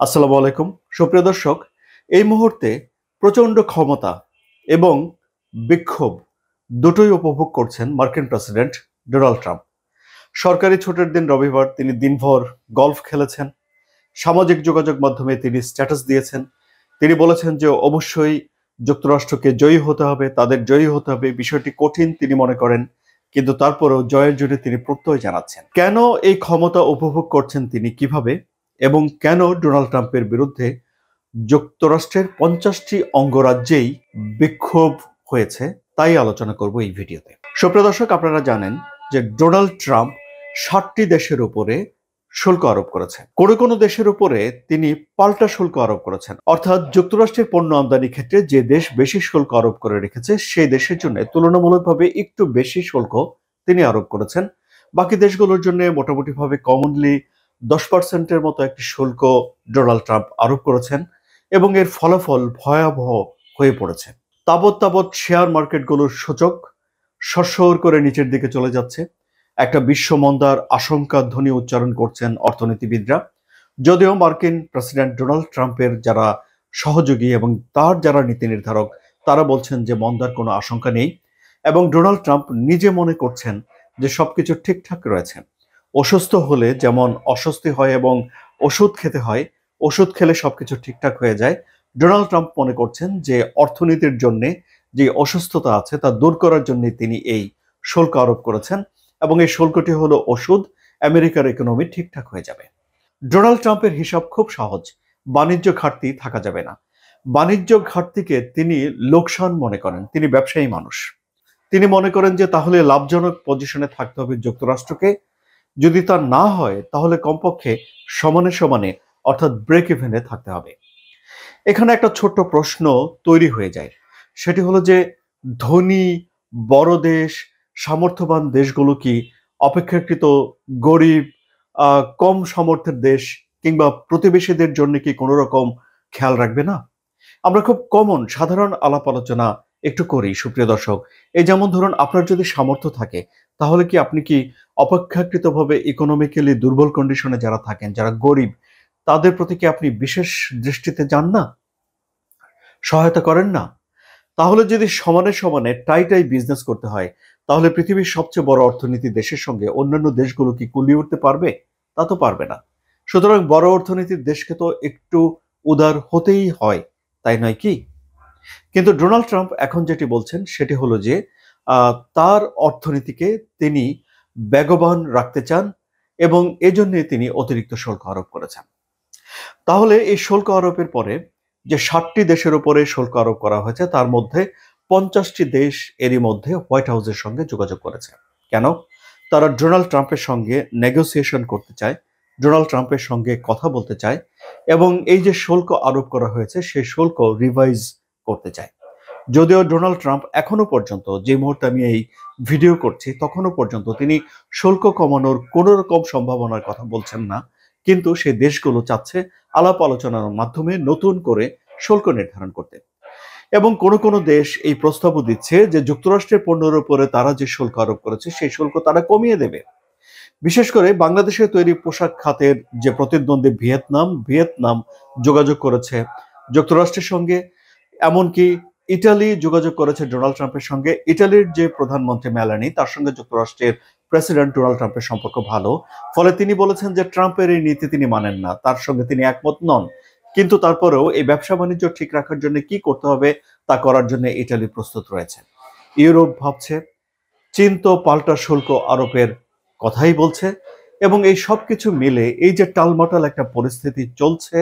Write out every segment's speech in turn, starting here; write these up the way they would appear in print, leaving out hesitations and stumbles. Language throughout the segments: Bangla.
আসসালামু আলাইকুম সুপ্রিয় দর্শক। এই মুহূর্তে প্রচণ্ড ক্ষমতা এবং বিক্ষোভ দুটোই উপভোগ করছেন মার্কিন প্রেসিডেন্ট ডোনাল্ড ট্রাম্প। সরকারি ছুটির দিন রবিবার তিনি দিনভর গলফ খেলেছেন। সামাজিক যোগাযোগ মাধ্যমে তিনি স্ট্যাটাস দিয়েছেন। তিনি বলেছেন যে অবশ্যই যুক্তরাষ্ট্রকে জয়ী হতে হবে, তাদের জয়ী হতে হবে। বিষয়টি কঠিন তিনি মনে করেন, কিন্তু তারপরেও জয়ের জন্য তিনি প্রত্যয় জানাচ্ছেন। কেন এই ক্ষমতা উপভোগ করছেন তিনি, কিভাবে এবং কেন ডোনাল্ড ট্রাম্পের বিরুদ্ধে যুক্তরাষ্ট্রের 50টি অঙ্গরাজ্যেই বিক্ষোভ হয়েছে, তাই আলোচনা করব এই ভিডিওতে। সুপ্রিয় দর্শক, আপনারা জানেন যে ডোনাল্ড ট্রাম্প 60টি দেশের উপরে শুল্ক আরোপ করেছে। কোনো কোনো দেশের উপরে তিনি পাল্টা শুল্ক আরোপ করেছেন, অর্থাৎ যুক্তরাষ্ট্রের পণ্য আমদানি ক্ষেত্রে যে দেশ বেশি শুল্ক আরোপ করে রেখেছে সেই দেশের জন্য তুলনামূলকভাবে একটু বেশি শুল্ক তিনি আরোপ করেছেন। বাকি দেশগুলোর জন্য মোটামুটিভাবে কমনলি 10%-এর মতো একটি শুল্ক ডোনাল্ড ট্রাম্প আরোপ করেছেন এবং এর ফলাফল ভয়াবহ হয়ে পড়েছে। তাবৎ তাবৎ শেয়ার মার্কেটগুলোর সূচক সরসর করে নিচের দিকে চলে যাচ্ছে। একটা বিশ্ব মন্দার আশঙ্কা ধ্বনি উচ্চারণ করছেন অর্থনীতিবিদরা। যদিও মার্কিন প্রেসিডেন্ট ডোনাল্ড ট্রাম্পের যারা সহযোগী এবং তার যারা নীতি নির্ধারক তারা বলছেন যে মন্দার কোনো আশঙ্কা নেই এবং ডোনাল্ড ট্রাম্প নিজে মনে করছেন যে সবকিছু ঠিকঠাক রয়েছে। অসুস্থ হলে যেমন অস্বস্তি হয় এবং ওষুধ খেতে হয়, ওষুধ খেলে সবকিছু ঠিকঠাক হয়ে যায়, ডোনাল্ড ট্রাম্প মনে করছেন যে অর্থনীতির জন্য যে অসুস্থতা আছে তা দূর করার জন্য তিনি এই শুল্ক আরোপ করেছেন এবং এই শুল্কটি হলো ওষুধ। আমেরিকার ইকোনমি ঠিকঠাক হয়ে যাবে। ডোনাল্ড ট্রাম্পের হিসাব খুব সহজ, বাণিজ্য ঘাটতি থাকা যাবে না। বাণিজ্য ঘাটতিকে তিনি লোকসান মনে করেন, তিনি ব্যবসায়ী মানুষ। তিনি মনে করেন যে তাহলে লাভজনক পজিশনে থাকতে হবে যুক্তরাষ্ট্রকে। যদি তা না হয় তাহলে কমপক্ষে সমানে সমানে অর্থাৎ ব্রেক ইভেনে থাকতে হবে। এখানে একটা ছোট্ট প্রশ্ন তৈরি হয়ে যায়, সেটি হলো যে ধনী বড় দেশ সামর্থ্যবান দেশগুলো কি অপেক্ষাকৃত গরিব কম সামর্থ্যের দেশ কিংবা প্রতিবেশীদের জন্য কি কোনো রকম খেয়াল রাখবে না? আমরা খুব কমন সাধারণ আলাপ আলোচনা একটু করি সুপ্রিয় দর্শক। এই যেমন ধরুন, আপনার যদি সামর্থ্য থাকে তাহলে কি আপনি কি অপেক্ষাকৃতভাবে ইকোনমিক্যালি দুর্বল কন্ডিশনে যারা থাকেন, যারা গরিব, তাদের প্রতি কি আপনি বিশেষ দৃষ্টিতে যান না, সহায়তা করেন না? তাহলে যদি সমানে সমানে টাই টাই বিজনেস করতে হয় তাহলে পৃথিবীর সবচেয়ে বড় অর্থনীতি দেশের সঙ্গে অন্যান্য দেশগুলো কি কুলিয়ে উঠতে পারবে? তা তো পারবে না। সুতরাং বড় অর্থনীতির দেশকে তো একটু উদার হতেই হয়, তাই নয় কি? কিন্তু ডোনাল্ড ট্রাম্প এখন যেটি বলছেন সেটি হলো যে তার অর্থনীতিকে তিনি বেগবান রাখতে চান এবং এজন্য তিনি অতিরিক্ত শুল্ক আরোপ করেছেন। তাহলে এই শুল্ক আরোপের পরে যে 60টি দেশের উপরে শুল্ক আরোপ করা হয়েছে তার মধ্যে 50টি দেশ এরই মধ্যে হোয়াইট হাউসের সঙ্গে যোগাযোগ করেছে। কেন? তারা ডোনাল্ড ট্রাম্পের সঙ্গে নেগোসিয়েশন করতে চায়, ডোনাল্ড ট্রাম্পের সঙ্গে কথা বলতে চায় এবং এই যে শুল্ক আরোপ করা হয়েছে সেই শুল্ক রিভাইজ করতে চায়। যদিও ডোনাল্ড ট্রাম্প এখনো পর্যন্ত, যে মুহূর্তে আমি এই ভিডিও করছি তখনও পর্যন্ত তিনি শুল্ক কমানোর কোনো রকম সম্ভাবনার কথা বলছেন না, কিন্তু সেই দেশগুলো চাচ্ছে আলাপ আলোচনার মাধ্যমে নতুন করে শুল্ক নির্ধারণ করতে। এবং কোনো কোনো দেশ এই প্রস্তাবও দিচ্ছে যে যুক্তরাষ্ট্রের পণ্যের উপরে তারা যে শুল্ক আরোপ করেছে সেই শুল্ক তারা কমিয়ে দেবে। বিশেষ করে বাংলাদেশে তৈরি পোশাক খাতের যে প্রতিদ্বন্দ্বী ভিয়েতনাম যোগাযোগ করেছে যুক্তরাষ্ট্রের সঙ্গে, এমনকি ইটালি যোগাযোগ করেছে ডোনাল্ড ট্রাম্পের সঙ্গে। ইটালির যে প্রধানমন্ত্রী মেলানি, তার সঙ্গে যুক্তরাষ্ট্রের প্রেসিডেন্ট ডোনাল্ড ট্রাম্পের সম্পর্ক ভালো। ফলে তিনি বলেছেন যে ট্রাম্পের এই নীতি তিনি মানেন না, তার সঙ্গে তিনি একমত নন, কিন্তু তারপরেও এই ব্যবসা বাণিজ্য ঠিক রাখার জন্য কি করতে হবে তা করার জন্য ইটালি প্রস্তুত রয়েছে। ইউরোপ ভাবছে, চীন তো পাল্টা শুল্ক আরোপের কথাই বলছে এবং এই সবকিছু মিলে এই যে টালমাটাল একটা পরিস্থিতি চলছে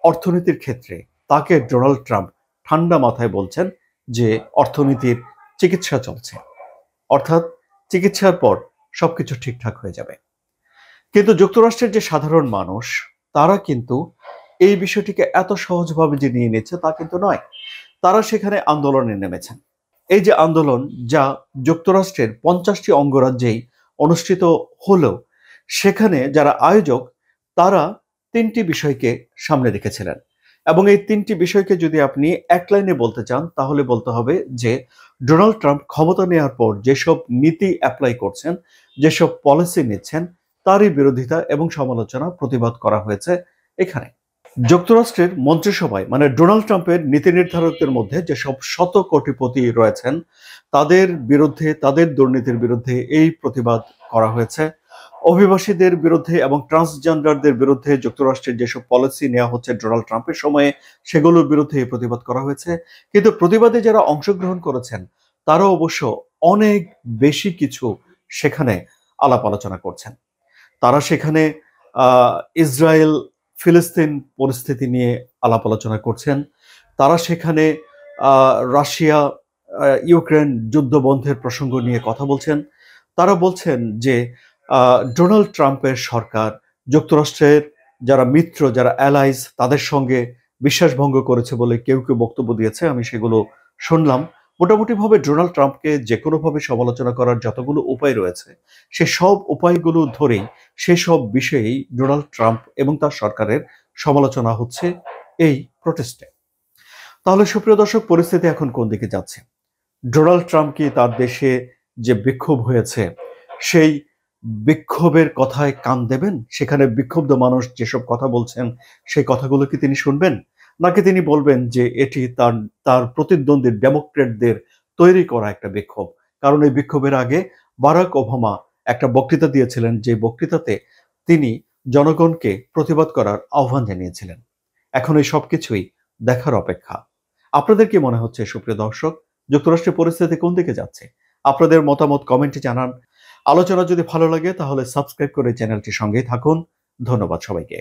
অর্থনীতির ক্ষেত্রে, তাকে ডোনাল্ড ট্রাম্প ঠান্ডা মাথায় বলছেন যে অর্থনীতির চিকিৎসা চলছে, অর্থাৎ চিকিৎসার পর সবকিছু ঠিকঠাক হয়ে যাবে। কিন্তু যুক্তরাষ্ট্রের যে সাধারণ মানুষ তারা কিন্তু এই বিষয়টিকে এত সহজভাবে যে নিয়ে নিচ্ছে তা কিন্তু নয়। তারা সেখানে আন্দোলনে নেমেছেন। এই যে আন্দোলন, যা যুক্তরাষ্ট্রের 50টি অঙ্গরাজ্যেই অনুষ্ঠিত হলেও সেখানে যারা আয়োজক তারা 3টি বিষয়কে সামনে রেখেছিলেন এবং এই 3টি বিষয়কে যদি আপনি এক লাইনে বলতে চান তাহলে বলতে হবে যে ডোনাল্ড ট্রাম্প ক্ষমতা নেওয়ার পর যেসব নীতি অ্যাপ্লাই করছেন, যেসব পলিসি নিচ্ছেন, তারই বিরোধিতা এবং সমালোচনা প্রতিবাদ করা হয়েছে এখানে। যুক্তরাষ্ট্রের মন্ত্রিসভায় মানে ডোনাল্ড ট্রাম্পের নীতি নির্ধারকদের মধ্যে যেসব শত কোটিপতি রয়েছেন তাদের বিরুদ্ধে, তাদের দুর্নীতির বিরুদ্ধে এই প্রতিবাদ করা হয়েছে। অভিবাসীদের বিরুদ্ধে এবং ট্রান্সজেন্ডারদের বিরুদ্ধে যুক্তরাষ্ট্রের যেসব পলিসি নেওয়া হচ্ছে ডোনাল্ড ট্রাম্পের সময়ে সেগুলোর বিরুদ্ধে এই প্রতিবাদ করা হয়েছে। কিন্তু প্রতিবাদে যারা অংশগ্রহণ করেছেন তারা অবশ্য অনেক বেশি কিছু সেখানে আলাপ আলোচনা করছেন। তারা সেখানে ইসরায়েল ফিলিস্তিন পরিস্থিতি নিয়ে আলাপ আলোচনা করছেন। তারা সেখানে রাশিয়া ইউক্রেন যুদ্ধ বন্ধের প্রসঙ্গ নিয়ে কথা বলছেন। তারা বলছেন যে ডোনাল্ড ট্রাম্পের সরকার যুক্তরাষ্ট্রের যারা মিত্র, যারা অ্যালাইজ, তাদের সঙ্গে বিশ্বাসভঙ্গ করেছে বলে কেউ কেউ বক্তব্য দিয়েছে। আমি সেগুলো শুনলাম। মোটামুটিভাবে ডোনাল্ড ট্রাম্পকে যে কোনোভাবে সমালোচনা করার যতগুলো উপায় রয়েছে সে সব উপায়গুলো ধরেই সেসব বিষয়েই ডোনাল্ড ট্রাম্প এবং তার সরকারের সমালোচনা হচ্ছে এই প্রোটেস্টে। তাহলে সুপ্রিয় দর্শক, পরিস্থিতি এখন কোন দিকে যাচ্ছে? ডোনাল্ড ট্রাম্প কি তার দেশে যে বিক্ষোভ হয়েছে সেই বিক্ষোভের কথায় কান দেবেন? সেখানে বিক্ষুব্ধ মানুষ যেসব কথা বলছেন সেই কথাগুলো কি তিনি শুনবেন, নাকি তিনি বলবেন যে এটি তার তার প্রতিদ্বন্দ্বী ডেমোক্রেটদের তৈরি করা একটা বিক্ষোভ? কারণ এই বিক্ষোভের আগে বারাক ওবামা একটা বক্তৃতা দিয়েছিলেন, যে বক্তৃতাতে তিনি জনগণকে প্রতিবাদ করার আহ্বান জানিয়েছিলেন। এখন এই সবকিছুই দেখার অপেক্ষা। আপনাদের কি মনে হচ্ছে সুপ্রিয় দর্শক, যুক্তরাষ্ট্রের পরিস্থিতি কোন দিকে যাচ্ছে? আপনাদের মতামত কমেন্টে জানান। আলোচনা যদি ভালো লাগে তাহলে সাবস্ক্রাইব করে চ্যানেলটির সঙ্গেই থাকুন। ধন্যবাদ সবাইকে।